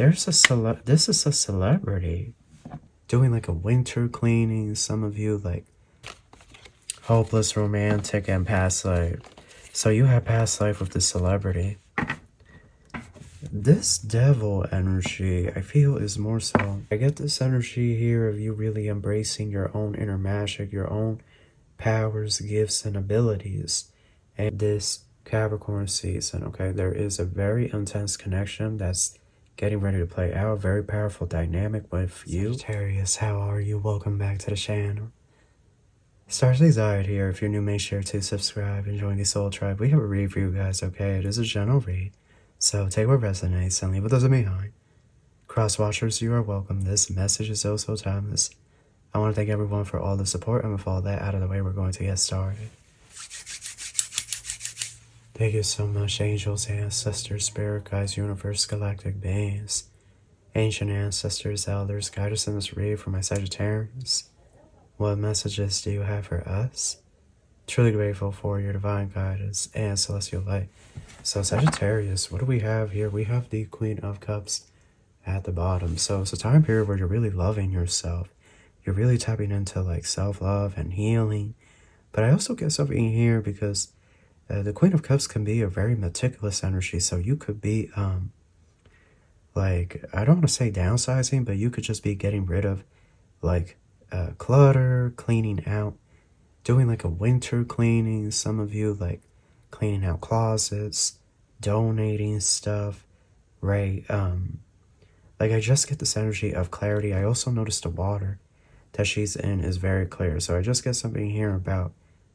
This is a celebrity doing like a winter cleaning. Some of you like hopeless romantic and past life. So you have past life with this celebrity. This devil energy, I feel, is more so. I get this energy here of you really embracing your own inner magic, your own powers, gifts, and abilities. And this Capricorn season, okay, there is a very intense connection that's getting ready to play out. Very powerful dynamic with you. Sagittarius, how are you? Welcome back to the channel. Starsley Zayed here. If you're new, make sure to subscribe and join the Soul Tribe. We have a read for you guys, okay? It is a general read, so take what resonates and leave what doesn't behind. Cross-watchers, you are welcome. This message is also timeless. I want to thank everyone for all the support, and with all that out of the way, we're going to get started. Thank you so much, angels, ancestors, spirit guides, universe, galactic beings, ancient ancestors, elders, guide us in this read for my Sagittarians. What messages do you have for us? Truly grateful for your divine guidance and celestial light. So Sagittarius, what do we have here? We have the Queen of Cups at the bottom. So it's a time period where you're really loving yourself. You're really tapping into like self-love and healing. But I also get something here because the Queen of Cups can be a very meticulous energy. So you could be, like, I don't want to say downsizing, but you could just be getting rid of like clutter, cleaning out, doing like a winter cleaning. Some of you like cleaning out closets, donating stuff, right? Like I just get this energy of clarity. I also noticed the water that she's in is very clear. So I just get something here about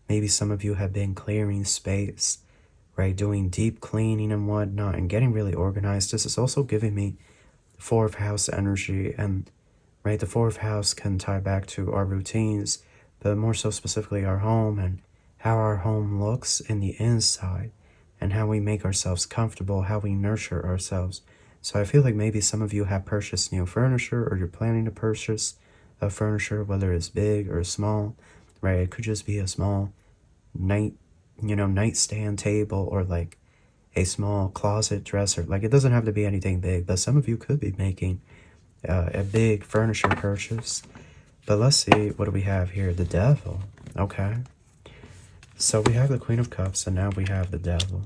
maybe some of you have been clearing space, right? Doing deep cleaning and whatnot and getting really organized. This is also giving me 4th house energy, and right, the 4th house can tie back to our routines, but more so specifically our home and how our home looks in the inside and how we make ourselves comfortable, how we nurture ourselves. So I feel like maybe some of you have purchased new furniture, or you're planning to purchase a furniture, whether it's big or small, right? It could just be a small nightstand table, or like a small closet dresser. Like it doesn't have to be anything big, but some of you could be making a big furniture purchase. But let's see, what do we have here? The Devil. Okay, so we have the Queen of Cups, and now we have the Devil.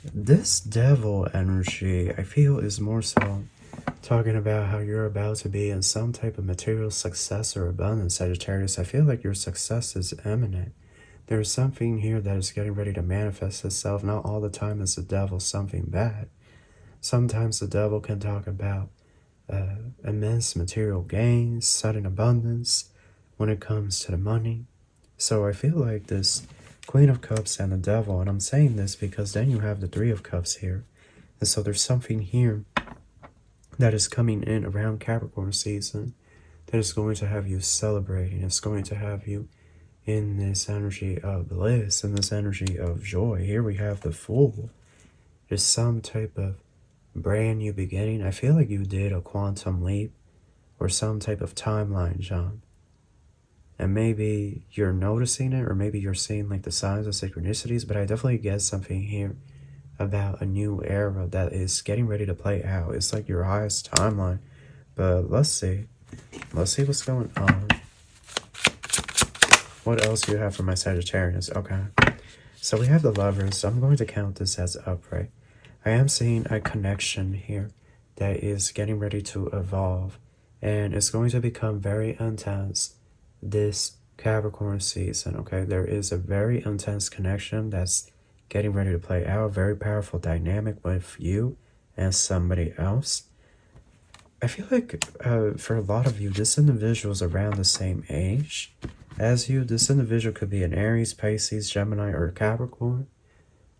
This Devil energy, I feel, is more so talking about how you're about to be in some type of material success or abundance, Sagittarius. I feel like your success is imminent. There's something here that is getting ready to manifest itself. Not all the time is the Devil something bad. Sometimes the Devil can talk about immense material gains, sudden abundance when it comes to the money. So I feel like this Queen of Cups and the Devil, and I'm saying this because then you have the 3 of Cups here. And so there's something here that is coming in around Capricorn season that is going to have you celebrating. It's going to have you in this energy of bliss, in this energy of joy. Here we have the Fool. There's some type of brand new beginning. I feel like you did a quantum leap or some type of timeline jump. And maybe you're noticing it, or maybe you're seeing like the signs of synchronicities, but I definitely get something here about a new era that is getting ready to play out. It's like your highest timeline. But let's see what's going on. What else do you have for my Sagittarius? Okay, so we have the Lovers. I'm going to count this as upright. I am seeing a connection here that is getting ready to evolve, and it's going to become very intense this Capricorn season. Okay, there is a very intense connection that's getting ready to play out. Very powerful dynamic with you and somebody else. I feel like for a lot of you, this individual is around the same age as you. This individual could be an Aries, Pisces, Gemini, or Capricorn.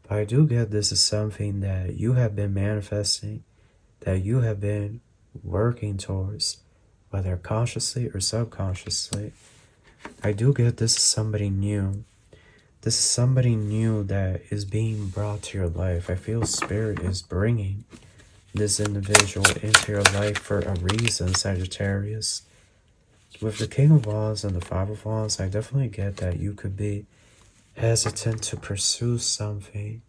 But I do get this is something that you have been manifesting, that you have been working towards, whether consciously or subconsciously. I do get this is somebody new. This is somebody new that is being brought to your life. I feel Spirit is bringing this individual into your life for a reason, Sagittarius. With the King of Wands and the 5 of Wands, I definitely get that you could be hesitant to pursue something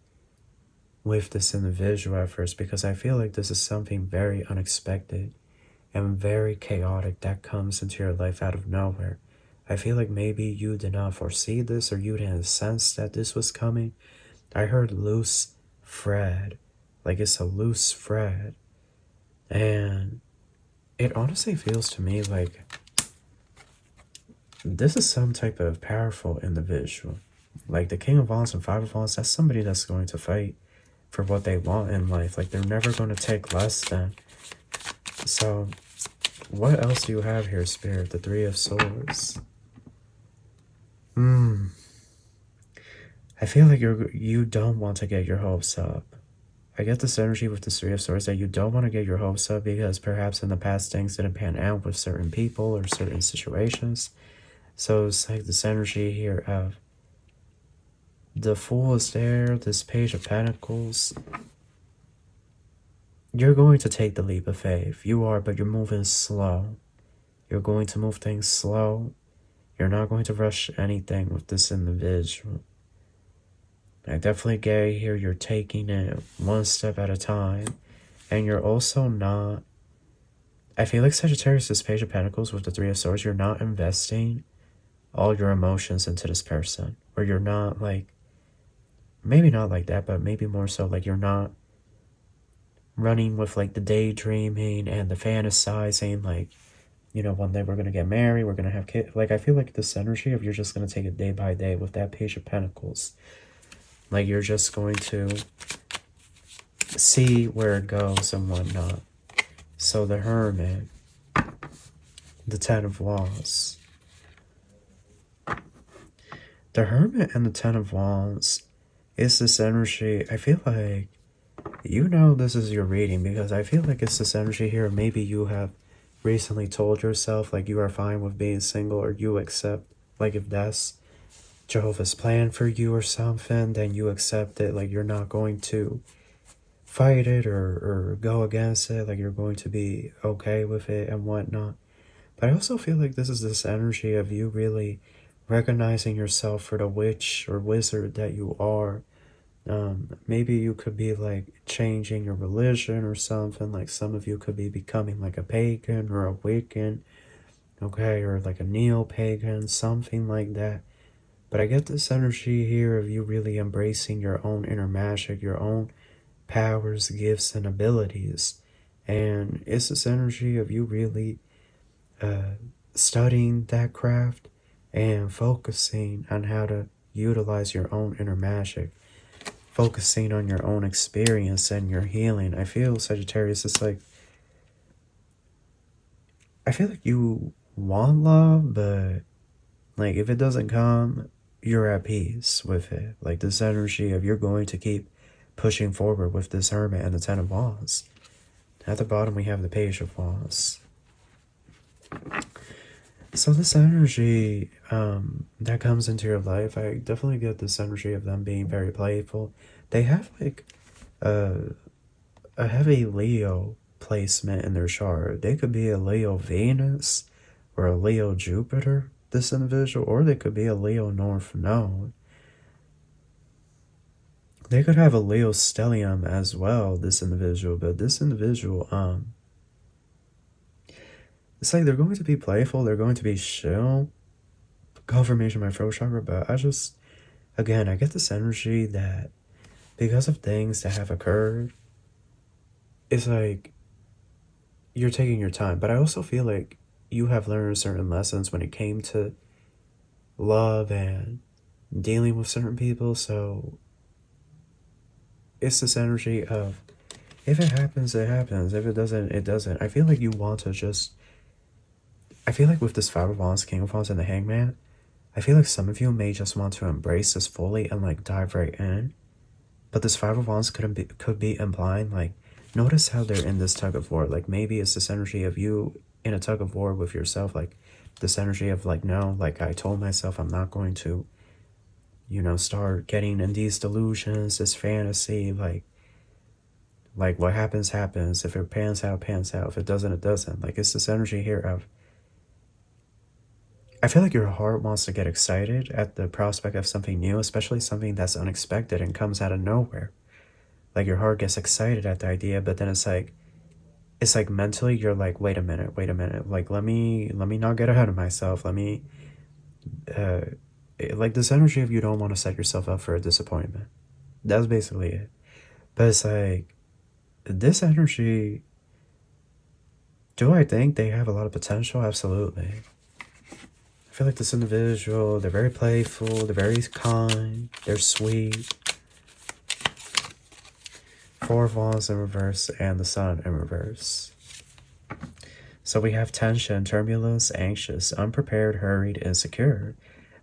with this individual at first, because I feel like this is something very unexpected and very chaotic that comes into your life out of nowhere. I feel like maybe you did not foresee this, or you didn't sense that this was coming. I heard loose thread, like it's a loose thread, and it honestly feels to me like this is some type of powerful individual. Like the King of Wands and Five of Wands, that's somebody that's going to fight for what they want in life. Like they're never going to take less than. So what else do you have here, Spirit? The Three of Swords. I feel like you don't want to get your hopes up. I get this energy with the Three of Swords that you don't want to get your hopes up because perhaps in the past things didn't pan out with certain people or certain situations. So it's like this energy here of the Fool is there, this Page of Pentacles. You're going to take the leap of faith. You are, but you're moving slow. You're going to move things slow. You're not going to rush anything with this individual. I definitely get here you're taking it one step at a time. And you're also not... I feel like Sagittarius, this Page of Pentacles with the Three of Swords, you're not investing all your emotions into this person. Or you're not like... Maybe not like that, but maybe more so like you're not running with like the daydreaming and the fantasizing, like, you know, one day we're going to get married, we're going to have kids. Like, I feel like this energy of you're just going to take it day by day with that Page of Pentacles. Like, you're just going to see where it goes and whatnot. So the Hermit, the Ten of Wands. The Hermit and the Ten of Wands is this energy. I feel like, you know, this is your reading because I feel like it's this energy here. Maybe you have recently told yourself like you are fine with being single, or you accept, like if that's Jehovah's plan for you or something, then you accept it. Like you're not going to fight it or go against it. Like you're going to be okay with it and whatnot. But I also feel like this is this energy of you really recognizing yourself for the witch or wizard that you are. Maybe you could be like changing your religion or something. Like some of you could be becoming like a pagan or a Wiccan, okay, or like a neo-pagan, something like that. But I get this energy here of you really embracing your own inner magic, your own powers, gifts, and abilities. And it's this energy of you really studying that craft and focusing on how to utilize your own inner magic. Focusing on your own experience and your healing. I feel, Sagittarius, it's like, I feel like you want love, but like if it doesn't come, you're at peace with it. Like this energy of you're going to keep pushing forward with this Hermit and the Ten of Wands. At the bottom we have the Page of Wands. So this energy that comes into your life, I definitely get this energy of them being very playful. They have like a heavy Leo placement in their chart. They could be a Leo Venus or a Leo Jupiter, this individual, or they could be a Leo North Node. They could have a Leo Stellium as well, this individual, but this individual, it's like they're going to be playful, they're going to be chill. Confirmation of my throat chakra, but I just, again, I get this energy that because of things that have occurred, it's like you're taking your time. But I also feel like you have learned certain lessons when it came to love and dealing with certain people. So it's this energy of, if it happens, it happens. If it doesn't, it doesn't. I feel like you want to just, I feel like with this Five of Wands, King of Wands, and the Hangman, I feel like some of you may just want to embrace this fully and like dive right in. But this Five of Wands could be implying, like, notice how they're in this tug of war. Like maybe it's this energy of you in a tug of war with yourself. Like this energy of like, no, like I told myself I'm not going to, you know, start getting in these delusions, this fantasy, like what happens, happens. If it pans out, pans out. If it doesn't, it doesn't. Like it's this energy here of, I feel like your heart wants to get excited at the prospect of something new, especially something that's unexpected and comes out of nowhere. Like your heart gets excited at the idea, but then it's like mentally you're like, wait a minute, like let me not get ahead of myself. Let me like this energy of you don't want to set yourself up for a disappointment. That's basically it. But it's like this energy, do I think they have a lot of potential? Absolutely. I feel like this individual, they're very playful, they're very kind, they're sweet. Four of Wands in reverse and the Sun in reverse. So we have tension, turbulence, anxious, unprepared, hurried, insecure,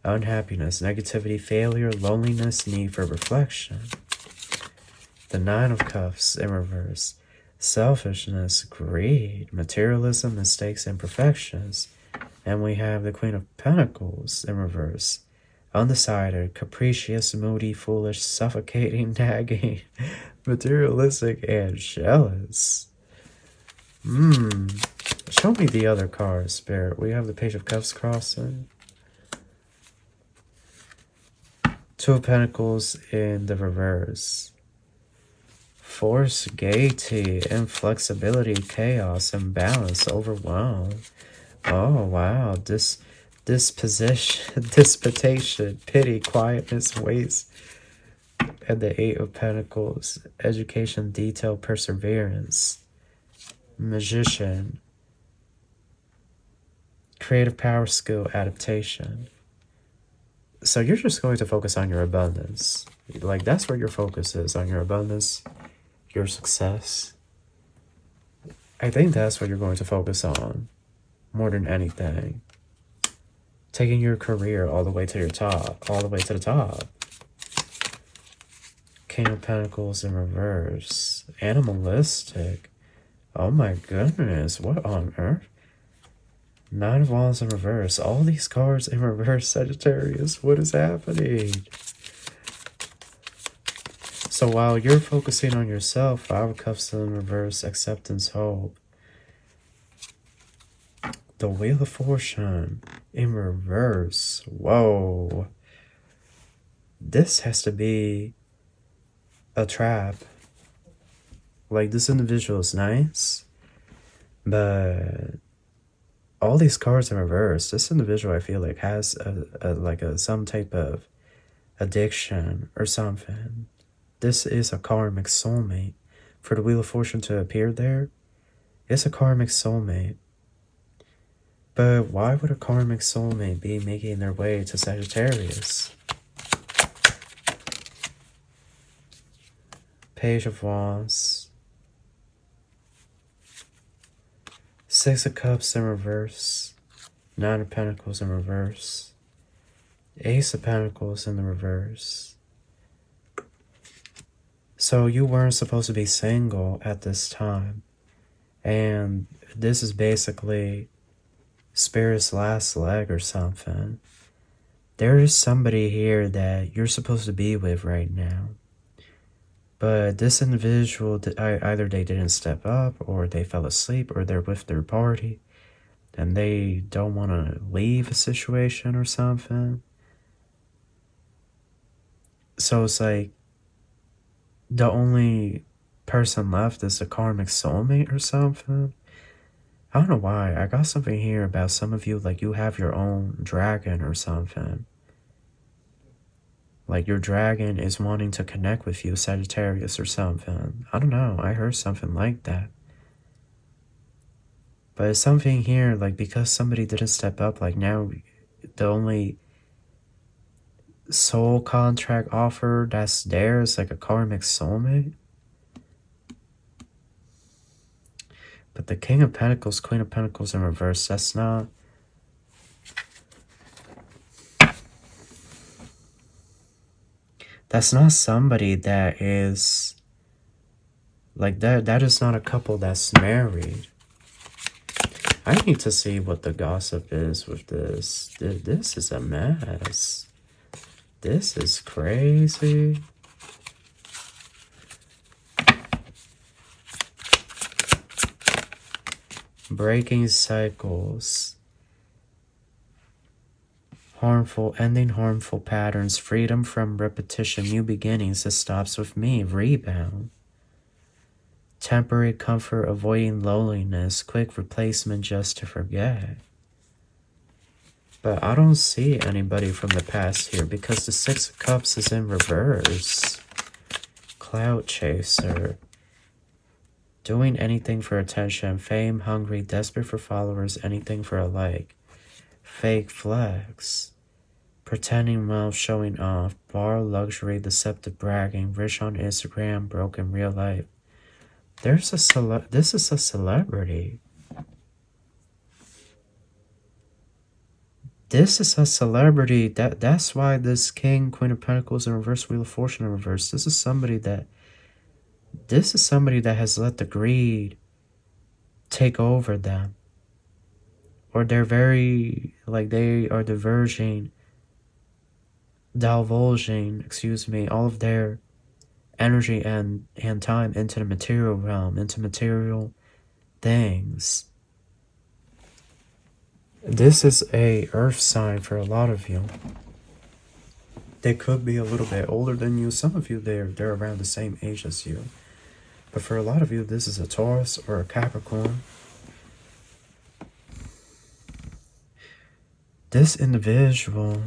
unhappiness, negativity, failure, loneliness, need for reflection. The Nine of Cups in reverse. Selfishness, greed, materialism, mistakes, imperfections. And we have the Queen of Pentacles in reverse. Undecided, capricious, moody, foolish, suffocating, nagging, materialistic, and jealous. Show me the other cards, Spirit. We have the Page of Cups crossing. Two of Pentacles in the reverse. Force, gaiety, inflexibility, chaos, imbalance, overwhelm. Oh, wow. Disputation, pity, quietness, waste. And the Eight of Pentacles. Education, detail, perseverance. Magician. Creative power, skill, adaptation. So you're just going to focus on your abundance. Like, that's where your focus is, on your abundance, your success. I think that's what you're going to focus on more than anything. Taking your career all the way to your top, all the way to the top. King of Pentacles in reverse. Animalistic. Oh my goodness, what on earth? Nine of Wands in reverse. All these cards in reverse, Sagittarius. What is happening? So while you're focusing on yourself, Five of Cups in reverse, acceptance, hope. The Wheel of Fortune in reverse. Whoa. This has to be a trap. Like, this individual is nice, but all these cards in reverse, this individual, I feel like, has some type of addiction or something. This is a karmic soulmate. For the Wheel of Fortune to appear there, it's a karmic soulmate. But why would a karmic soulmate be making their way to Sagittarius? Page of Wands. Six of Cups in reverse. Nine of Pentacles in reverse. Ace of Pentacles in the reverse. So you weren't supposed to be single at this time. And this is basically Spirit's last leg or something. There is somebody here that you're supposed to be with right now. But this individual, either they didn't step up, or they fell asleep, or they're with their party, and they don't want to leave a situation or something. So it's like, the only person left is a karmic soulmate or something. I don't know why. I got something here about some of you, like you have your own dragon or something. Like your dragon is wanting to connect with you, Sagittarius or something. I don't know. I heard something like that. But it's something here, like because somebody didn't step up, like now the only soul contract offer that's there is like a karmic soulmate. But the King of Pentacles, Queen of Pentacles in reverse, that's not... That's not somebody that is... Like, that is not a couple that's married. I need to see what the gossip is with this. This is a mess. This is crazy. Breaking cycles. Ending harmful patterns, freedom from repetition, new beginnings. It stops with me. Rebound. temporary comfort, avoiding loneliness, quick replacement just to forget. But I don't see anybody from the past here because the Six of Cups is in reverse. Cloud chaser. Doing anything for attention, fame, hungry, desperate for followers, anything for a like. Fake flex. Pretending well, showing off, borrow luxury, deceptive bragging, rich on Instagram, broke in real life. This is a celebrity. This is a celebrity. That's why this King, Queen of Pentacles in reverse, Wheel of Fortune in reverse. This is somebody that has let the greed take over them. Or they're very, like, they are divulging, all of their energy and time into the material realm, into material things. This is a earth sign for a lot of you. They could be a little bit older than you. Some of you, they're around the same age as you. But for a lot of you, this is a Taurus or a Capricorn. This individual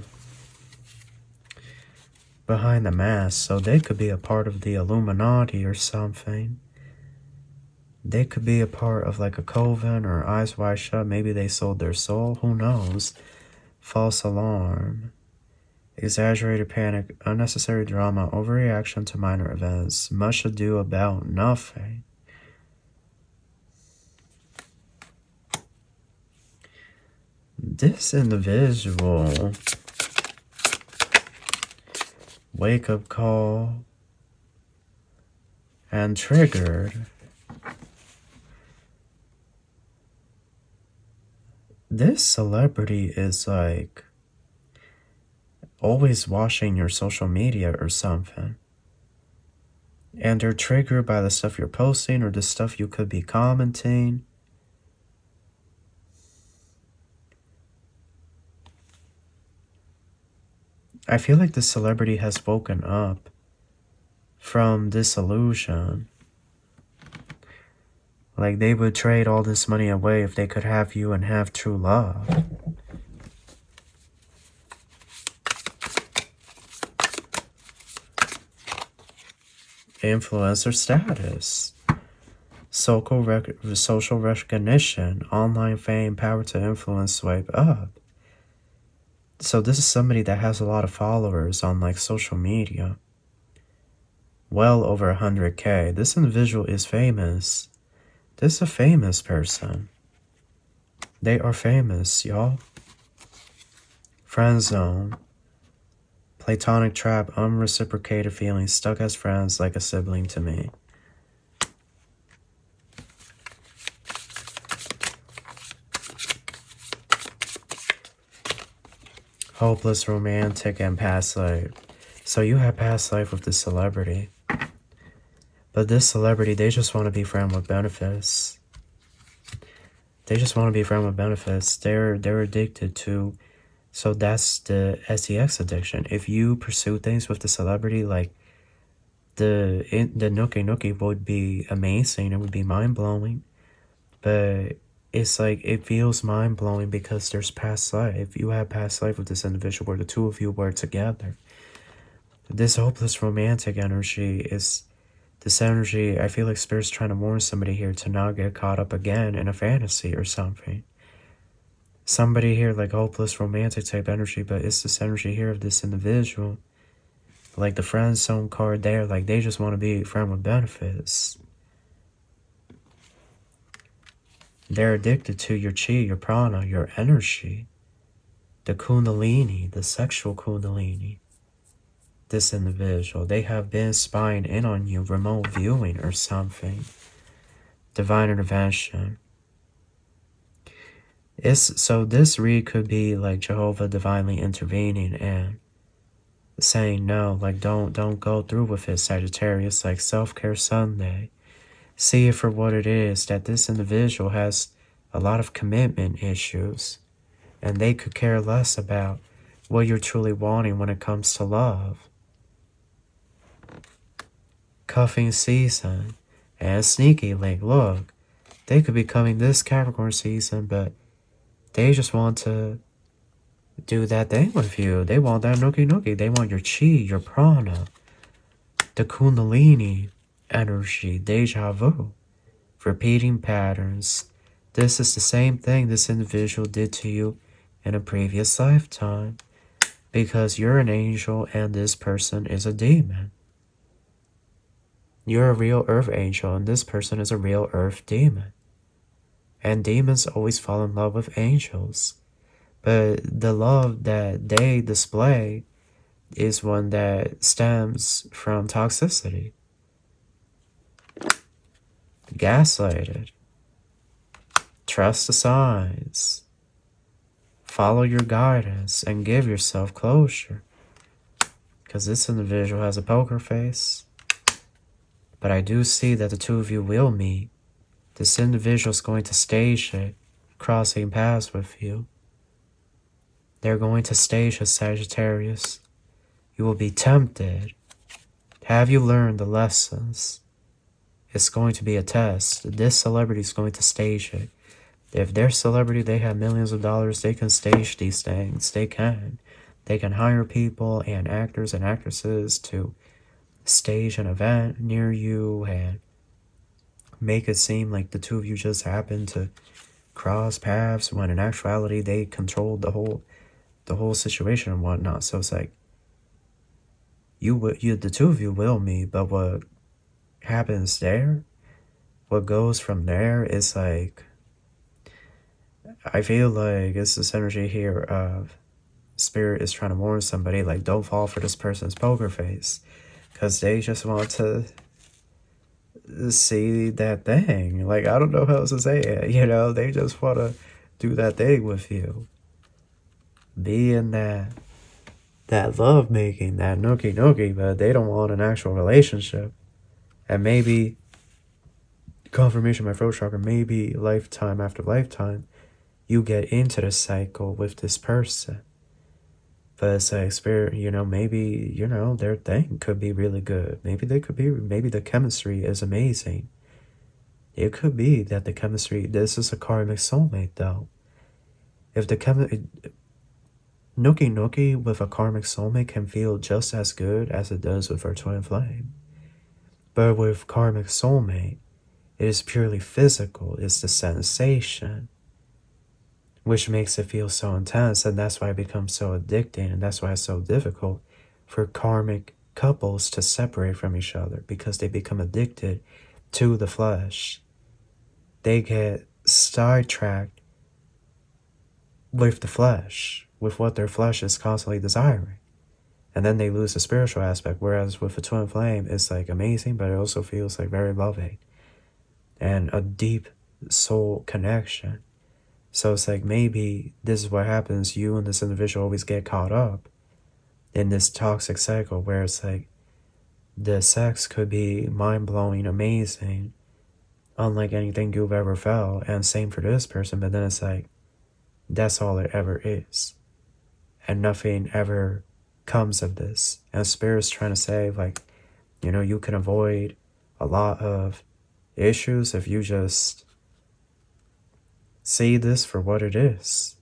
behind the mask, so they could be a part of the Illuminati or something. They could be a part of like a coven or Eyes Wide Shut. Maybe they sold their soul. Who knows? False alarm. Exaggerated panic. Unnecessary drama. Overreaction to minor events. Much ado about nothing. This individual. Wake up call. And triggered. This celebrity is like always watching your social media or something. And they're triggered by the stuff you're posting or the stuff you could be commenting. I feel like this celebrity has woken up from this illusion. Like they would trade all this money away if they could have you and have true love. Influencer status. Social recognition. Online fame. Power to influence. Swipe up. So this is somebody that has a lot of followers on like social media. Well over 100K. This individual is famous. This is a famous person. They are famous, y'all. Friend zone. Platonic trap, unreciprocated feelings, stuck as friends like a sibling to me. Hopeless, romantic, and past life. So you have past life with this celebrity. But this celebrity, they just want to be friends with benefits. They just want to be friends with benefits. They're addicted to. So that's the SEX addiction. If you pursue things with the celebrity, like the nookie would be amazing. It would be mind blowing. But it's like it feels mind blowing because there's past life. You have past life with this individual where the two of you were together. This hopeless romantic energy is. This energy, I feel like Spirit's trying to warn somebody here to not get caught up again in a fantasy or something. Somebody here like hopeless romantic type energy, but it's this energy here of this individual. Like the friend zone card there, like they just want to be friend with benefits. They're addicted to your chi, your prana, your energy. The kundalini, the sexual kundalini. This individual, they have been spying in on you, remote viewing or something. Divine intervention. So this read could be like Jehovah divinely intervening and saying no, like don't go through with it, Sagittarius, like self-care Sunday. See it for what it is, that this individual has a lot of commitment issues and they could care less about what you're truly wanting when it comes to love. Cuffing season, And sneaky link, look, they could be coming this Capricorn season, but they just want to do that thing with you. They want that nookie nookie. They want your chi, your prana, the kundalini energy, deja vu, repeating patterns. This is the same thing this individual did to you in a previous lifetime, because you're an angel and this person is a demon. You're a real earth angel and this person is a real earth demon. And demons always fall in love with angels. But the love that they display is one that stems from toxicity. Gaslighted. Trust the signs. Follow your guidance and give yourself closure. Because this individual has a poker face. But I do see that the two of you will meet. This individual is going to stage it, crossing paths with you. They're going to stage a Sagittarius. You will be tempted. Have you learned the lessons? It's going to be a test. This celebrity is going to stage it. If they're celebrity, they have millions of dollars, they can stage these things. They can. They can hire people and actors and actresses to stage an event near you and make it seem like the two of you just happened to cross paths when in actuality they controlled the whole situation and whatnot. So it's like the two of you will meet, but what happens there, what goes from there is like, I feel like it's this energy here of spirit is trying to warn somebody, like, don't fall for this person's poker face, because they just want to see that thing. Like, I don't know how else to say it, you know, they just want to do that thing with you. Be in that love making, that nookie nookie, but they don't want an actual relationship. And maybe confirmation my throat chakra, maybe lifetime after lifetime you get into the cycle with this person. But it's like spirit, you know, maybe, you know, their thing could be really good. Maybe the chemistry is amazing. It could be that the chemistry, this is a karmic soulmate though. If the nookie nookie with a karmic soulmate can feel just as good as it does with our twin flame. But with karmic soulmate, it is purely physical. It's the sensation, which makes it feel so intense, and that's why it becomes so addicting, and that's why it's so difficult for karmic couples to separate from each other, because they become addicted to the flesh. They get sidetracked with the flesh, with what their flesh is constantly desiring. And then they lose the spiritual aspect, whereas with a twin flame, it's like amazing, but it also feels like very loving and a deep soul connection. So it's like, maybe this is what happens. You and this individual always get caught up in this toxic cycle where it's like the sex could be mind-blowing, amazing, unlike anything you've ever felt, and same for this person, but then it's like, that's all it ever is. And nothing ever comes of this. And Spirit's trying to say, like, you know, you can avoid a lot of issues if you just see this for what it is.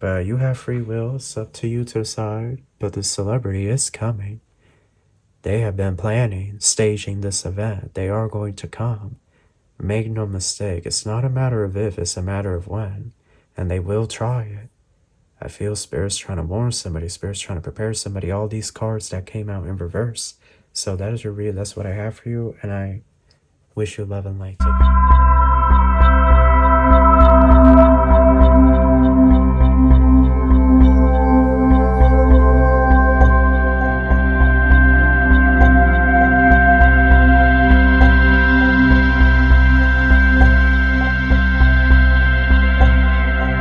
But you have free will. It's up to you to decide. But the celebrity is coming. They have been planning, staging this event. They are going to come. Make no mistake. It's not a matter of if, it's a matter of when. And they will try it. I feel Spirit's trying to warn somebody. Spirit's trying to prepare somebody. All these cards that came out in reverse. So that is your read. That's what I have for you. And I wish you love and light.